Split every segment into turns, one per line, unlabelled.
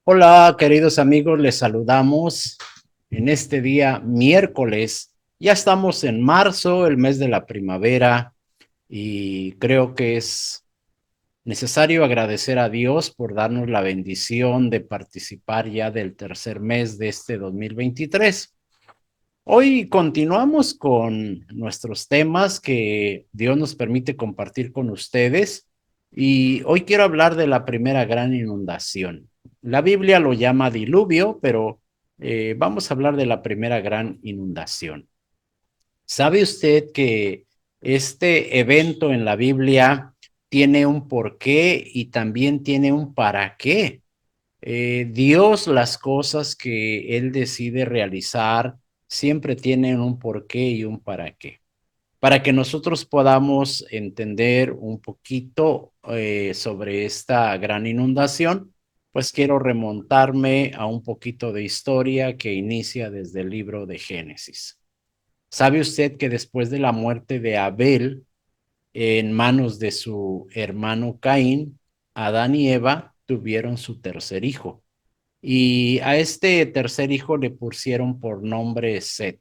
Hola, queridos amigos, les saludamos en este día miércoles. Ya estamos en marzo, el mes de la primavera, y creo que es necesario agradecer a Dios por darnos la bendición de participar ya del tercer mes de este 2023. Hoy continuamos con nuestros temas que Dios nos permite compartir con ustedes y hoy quiero hablar de la primera gran inundación. La Biblia lo llama diluvio, pero vamos a hablar de la primera gran inundación. ¿Sabe usted que este evento en la Biblia tiene un porqué y también tiene un para qué? Dios, las cosas que Él decide realizar, siempre tienen un porqué y un para qué. Para que nosotros podamos entender un poquito sobre esta gran inundación, pues quiero remontarme a un poquito de historia que inicia desde el libro de Génesis. ¿Sabe usted que después de la muerte de Abel en manos de su hermano Caín, Adán y Eva tuvieron su tercer hijo? Y a este tercer hijo le pusieron por nombre Set.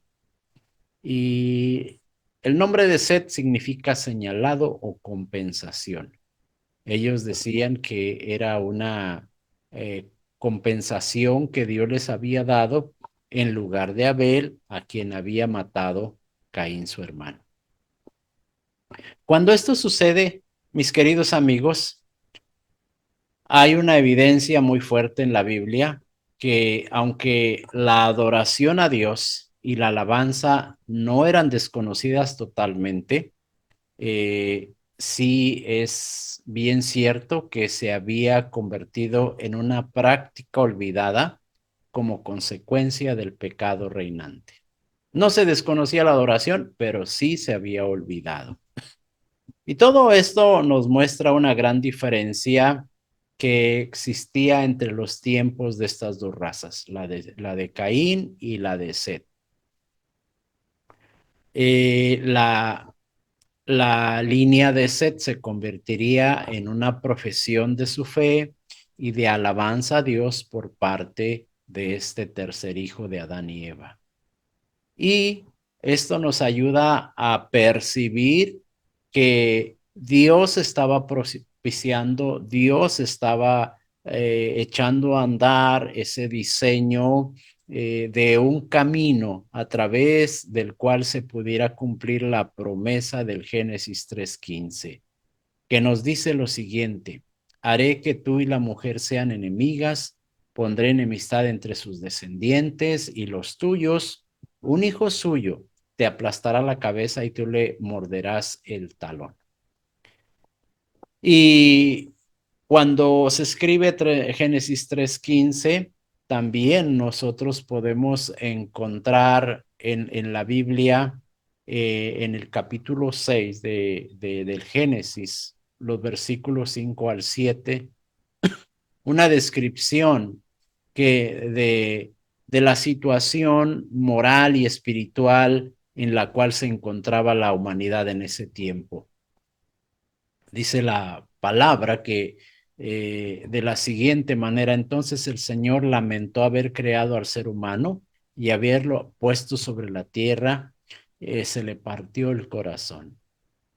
Y el nombre de Set significa señalado o compensación. Ellos decían que era una compensación que Dios les había dado en lugar de Abel, a quien había matado Caín, su hermano. Cuando esto sucede, mis queridos amigos, hay una evidencia muy fuerte en la Biblia que aunque la adoración a Dios y la alabanza no eran desconocidas totalmente, sí es bien cierto que se había convertido en una práctica olvidada como consecuencia del pecado reinante. No se desconocía la adoración, pero sí se había olvidado. Y todo esto nos muestra una gran diferencia que existía entre los tiempos de estas dos razas, la de Caín y la de Set. Eh, la, la línea de Set se convertiría en una profesión de su fe y de alabanza a Dios por parte de este tercer hijo de Adán y Eva. Y esto nos ayuda a percibir que Dios estaba propiciando, Dios estaba echando a andar ese diseño de un camino a través del cual se pudiera cumplir la promesa del Génesis 3:15, que nos dice lo siguiente: haré que tú y la mujer sean enemigas, pondré enemistad entre sus descendientes y los tuyos, un hijo suyo te aplastará la cabeza y tú le morderás el talón. Y cuando se escribe Génesis 3:15, también nosotros podemos encontrar en la Biblia, en el capítulo 6 del Génesis, los versículos 5 al 7, una descripción de la situación moral y espiritual en la cual se encontraba la humanidad en ese tiempo. Dice la palabra que de la siguiente manera: entonces el Señor lamentó haber creado al ser humano y haberlo puesto sobre la tierra, se le partió el corazón.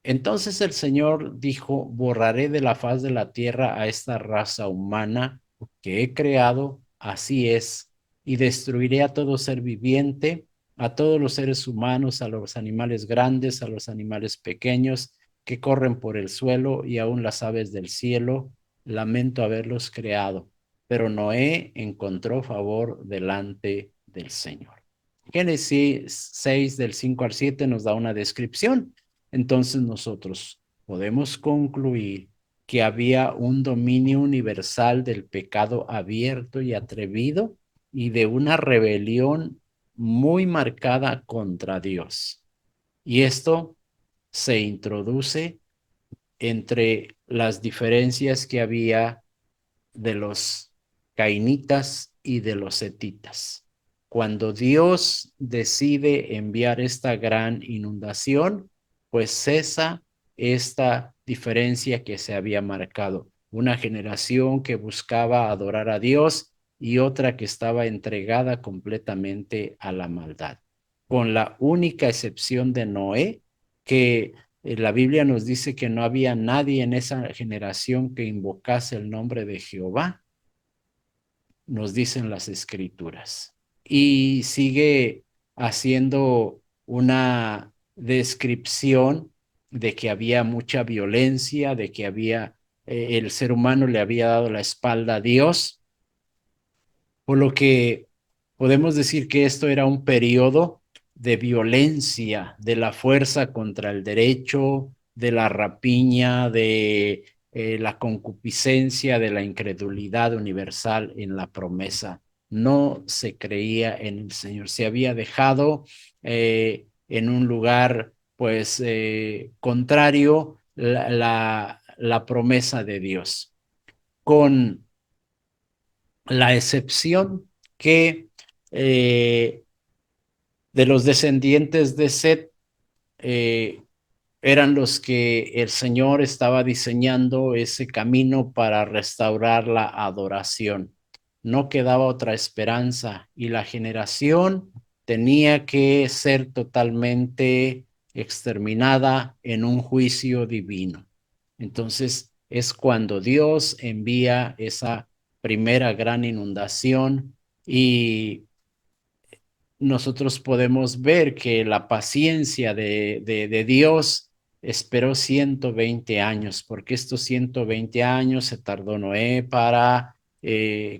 Entonces el Señor dijo: borraré de la faz de la tierra a esta raza humana que he creado, así es, y destruiré a todo ser viviente, a todos los seres humanos, a los animales grandes, a los animales pequeños que corren por el suelo y aún las aves del cielo. Lamento haberlos creado, pero Noé encontró favor delante del Señor. Génesis 6 del 5 al 7 nos da una descripción. Entonces nosotros podemos concluir que había un dominio universal del pecado abierto y atrevido y de una rebelión muy marcada contra Dios. Y esto se introduce entre las diferencias que había de los cainitas y de los setitas. Cuando Dios decide enviar esta gran inundación, pues cesa esta diferencia que se había marcado. Una generación que buscaba adorar a Dios y otra que estaba entregada completamente a la maldad, con la única excepción de Noé, que la Biblia nos dice que no había nadie en esa generación que invocase el nombre de Jehová, nos dicen las escrituras. Y sigue haciendo una descripción de que había mucha violencia, de que el ser humano le había dado la espalda a Dios, por lo que podemos decir que esto era un periodo de violencia, de la fuerza contra el derecho, de la rapiña, de la concupiscencia, de la incredulidad universal en la promesa. No se creía en el Señor, se había dejado en un lugar pues contrario la promesa de Dios, con la excepción que de los descendientes de Set eh, eran los que el Señor estaba diseñando ese camino para restaurar la adoración. No quedaba otra esperanza y la generación tenía que ser totalmente exterminada en un juicio divino. Entonces es cuando Dios envía esa primera gran inundación y nosotros podemos ver que la paciencia de Dios esperó 120 años, porque estos 120 años se tardó Noé para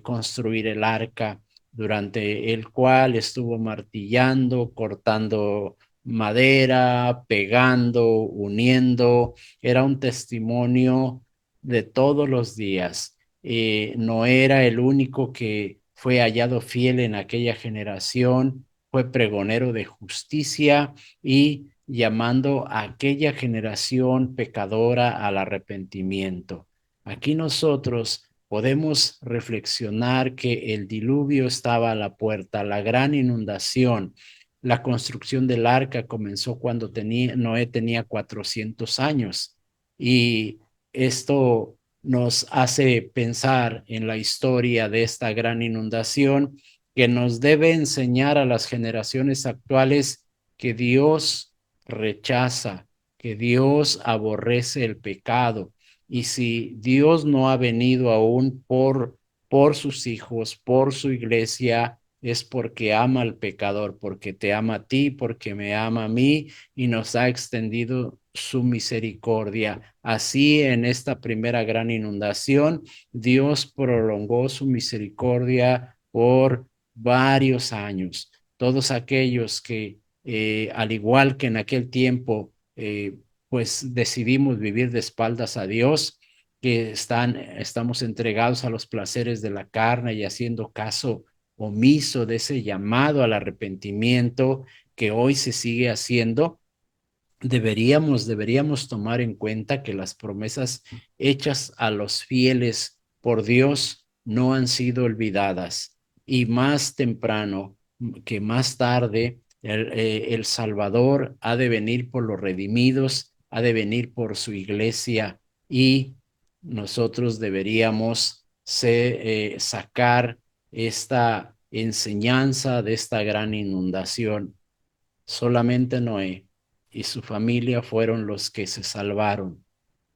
construir el arca, durante el cual estuvo martillando, cortando madera, pegando, uniendo. Era un testimonio de todos los días. No era el único que fue hallado fiel en aquella generación, fue pregonero de justicia y llamando a aquella generación pecadora al arrepentimiento. Aquí nosotros podemos reflexionar que el diluvio estaba a la puerta, la gran inundación. La construcción del arca comenzó cuando Noé tenía 400 años y esto nos hace pensar en la historia de esta gran inundación que nos debe enseñar a las generaciones actuales que Dios rechaza, que Dios aborrece el pecado. Y si Dios no ha venido aún por sus hijos, por su iglesia, es porque ama al pecador, porque te ama a ti, porque me ama a mí y nos ha extendido su misericordia. Así en esta primera gran inundación, Dios prolongó su misericordia por varios años. Todos aquellos que, al igual que en aquel tiempo, pues decidimos vivir de espaldas a Dios, que estamos entregados a los placeres de la carne y haciendo caso omiso de ese llamado al arrepentimiento que hoy se sigue haciendo. Deberíamos tomar en cuenta que las promesas hechas a los fieles por Dios no han sido olvidadas y más temprano que más tarde el Salvador ha de venir por los redimidos, ha de venir por su iglesia y nosotros deberíamos sacar esta enseñanza de esta gran inundación. Solamente Noé y su familia fueron los que se salvaron.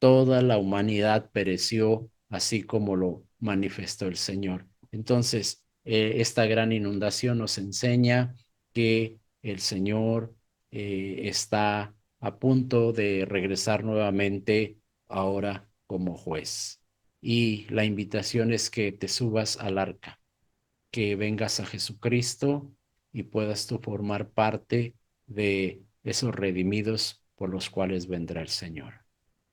Toda la humanidad pereció, así como lo manifestó el Señor. Entonces, esta gran inundación nos enseña que el Señor está a punto de regresar nuevamente ahora como juez. Y la invitación es que te subas al arca, que vengas a Jesucristo y puedas tú formar parte de esos redimidos por los cuales vendrá el Señor.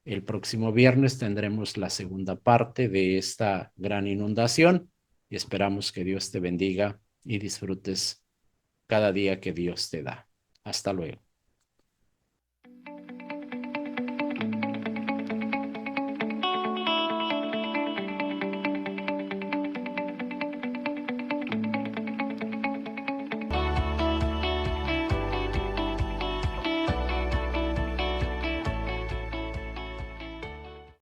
El próximo viernes tendremos la segunda parte de esta gran inundación y esperamos que Dios te bendiga y disfrutes cada día que Dios te da. Hasta luego.